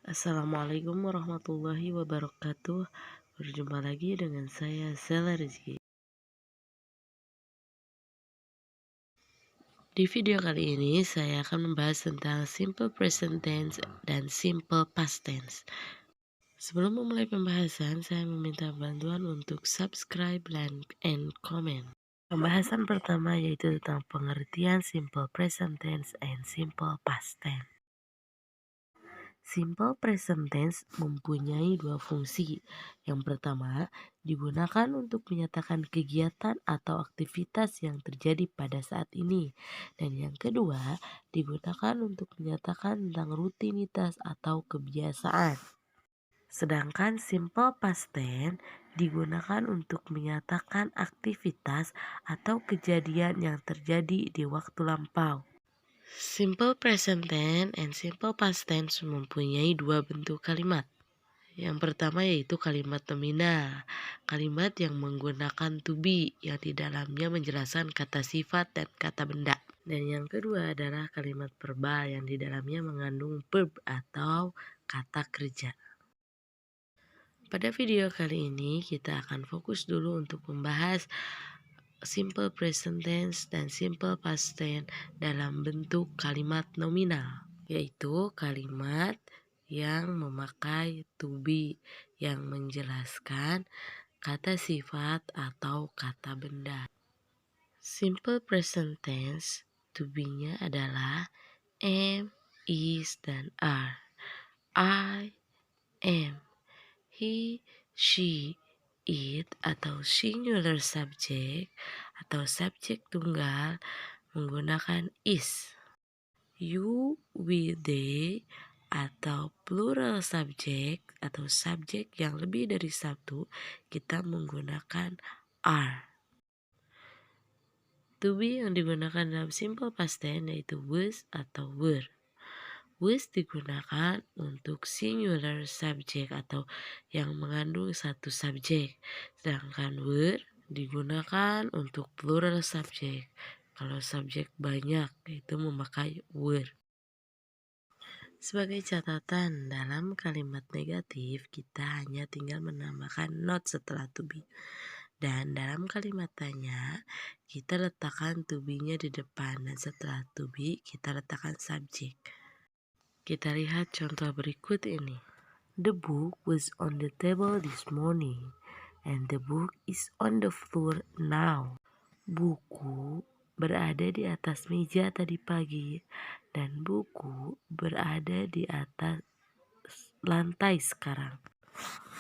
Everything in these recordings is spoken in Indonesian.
Assalamualaikum warahmatullahi wabarakatuh. Berjumpa lagi dengan saya Sela Rizky. Di video kali ini saya akan membahas tentang simple present tense dan simple past tense. Sebelum memulai pembahasan, saya meminta bantuan untuk subscribe, like, and comment. Pembahasan pertama yaitu tentang pengertian simple present tense and simple past tense. Simple present tense mempunyai dua fungsi. Yang pertama, digunakan untuk menyatakan kegiatan atau aktivitas yang terjadi pada saat ini. Dan yang kedua, digunakan untuk menyatakan tentang rutinitas atau kebiasaan. Sedangkan simple past tense digunakan untuk menyatakan aktivitas atau kejadian yang terjadi di waktu lampau. Simple present tense and simple past tense mempunyai dua bentuk kalimat. Yang pertama yaitu kalimat nominal, kalimat yang menggunakan to be yang di dalamnya menjelaskan kata sifat dan kata benda. Dan yang kedua adalah kalimat verbal yang di dalamnya mengandung verb atau kata kerja. Pada video kali ini kita akan fokus dulu untuk membahas simple present tense dan simple past tense dalam bentuk kalimat nominal, yaitu kalimat yang memakai to be yang menjelaskan kata sifat atau kata benda. Simple present tense to be-nya adalah am, is, dan are. I am, he, she, it atau singular subject atau subjek tunggal menggunakan is. You, we, they atau plural subject atau subjek yang lebih dari satu kita menggunakan are. To be yang digunakan dalam simple past tense yaitu was atau were. Was digunakan untuk singular subject atau yang mengandung satu subjek, sedangkan were digunakan untuk plural subject. Kalau subjek banyak itu memakai were. Sebagai catatan, dalam kalimat negatif kita hanya tinggal menambahkan not setelah to be. Dan dalam kalimat tanya kita letakkan to be-nya di depan dan setelah to be kita letakkan subjek. Kita lihat contoh berikut ini. The book was on the table this morning and the book is on the floor now. Buku berada di atas meja tadi pagi dan buku berada di atas lantai sekarang.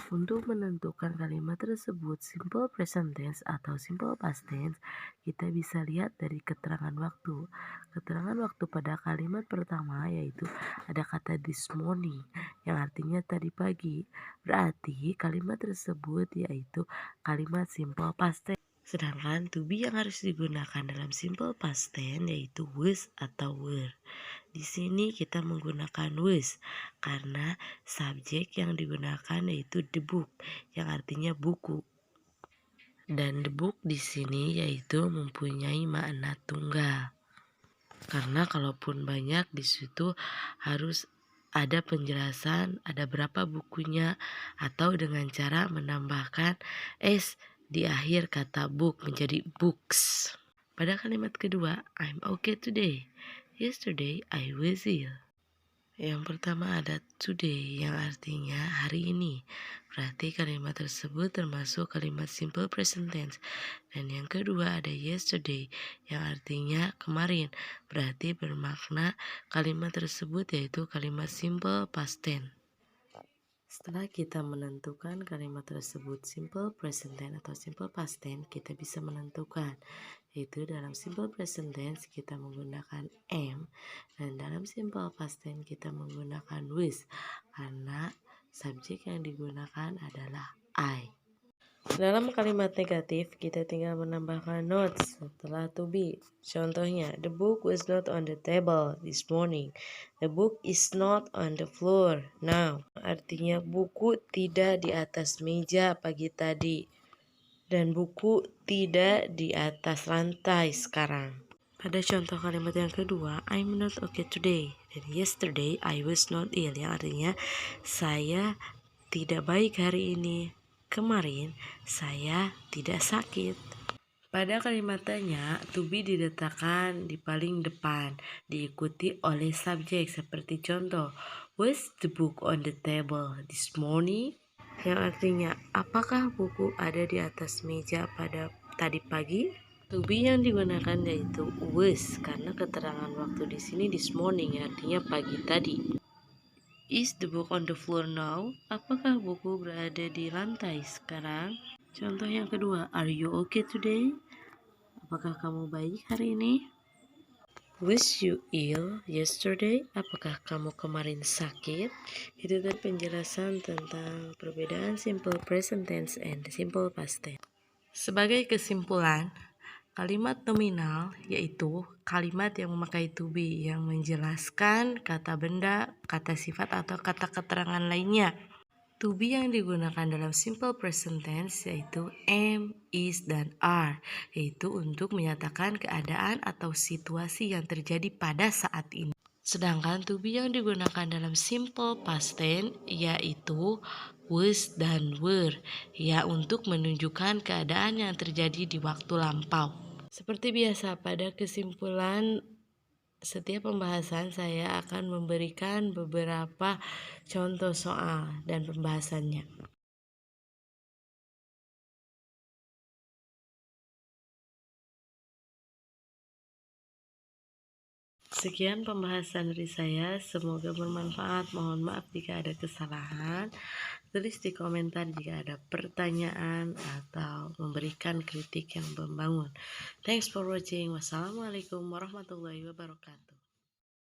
Untuk menentukan kalimat tersebut simple present tense atau simple past tense, kita bisa lihat dari keterangan waktu. Keterangan waktu pada kalimat pertama yaitu ada kata this morning yang artinya tadi pagi. Berarti kalimat tersebut yaitu kalimat simple past tense. Sedangkan to be yang harus digunakan dalam simple past tense yaitu was atau were. Di sini kita menggunakan was karena subjek yang digunakan yaitu the book yang artinya buku. Dan the book di sini yaitu mempunyai makna tunggal. Karena kalaupun banyak di situ harus ada penjelasan ada berapa bukunya atau dengan cara menambahkan s di akhir kata book menjadi books. Pada kalimat kedua, I'm okay today. Yesterday I was ill. Yang pertama ada today yang artinya hari ini. Berarti kalimat tersebut termasuk kalimat simple present tense. Dan yang kedua ada yesterday yang artinya kemarin. Berarti bermakna kalimat tersebut yaitu kalimat simple past tense. Setelah kita menentukan kalimat tersebut simple present tense atau simple past tense, kita bisa menentukan yaitu dalam simple present tense kita menggunakan am dan dalam simple past tense kita menggunakan was karena subjek yang digunakan adalah I. Dalam kalimat negatif kita tinggal menambahkan not setelah to be. Contohnya, the book was not on the table this morning. The book is not on the floor now. Artinya buku tidak di atas meja pagi tadi. Dan buku tidak di atas lantai sekarang. Pada contoh kalimat yang kedua, I'm not okay today. Dan yesterday I was not ill, yang artinya saya tidak baik hari ini. Kemarin saya tidak sakit. Pada kalimat tanya, to be diletakkan di paling depan, diikuti oleh subjek seperti contoh, was the book on the table this morning? Yang artinya, apakah buku ada di atas meja pada tadi pagi? To be yang digunakan yaitu was, karena keterangan waktu di sini this morning, artinya pagi tadi. Is the book on the floor now? Apakah buku berada di lantai sekarang? Contoh yang kedua, are you okay today? Apakah kamu baik hari ini? Was you ill yesterday? Apakah kamu kemarin sakit? Itu tadi penjelasan tentang perbedaan simple present tense and simple past tense. Sebagai kesimpulan, kalimat nominal yaitu kalimat yang memakai to be yang menjelaskan kata benda, kata sifat atau kata keterangan lainnya. To be yang digunakan dalam simple present tense yaitu am, is, dan are, yaitu untuk menyatakan keadaan atau situasi yang terjadi pada saat ini. Sedangkan to be yang digunakan dalam simple past tense yaitu was dan were, ya untuk menunjukkan keadaan yang terjadi di waktu lampau. Seperti biasa, pada kesimpulan setiap pembahasan saya akan memberikan beberapa contoh soal dan pembahasannya. Sekian pembahasan dari saya, semoga bermanfaat. Mohon maaf jika ada kesalahan. Tulis di komentar jika ada pertanyaan atau memberikan kritik yang membangun. Thanks for watching. Wassalamualaikum warahmatullahi wabarakatuh.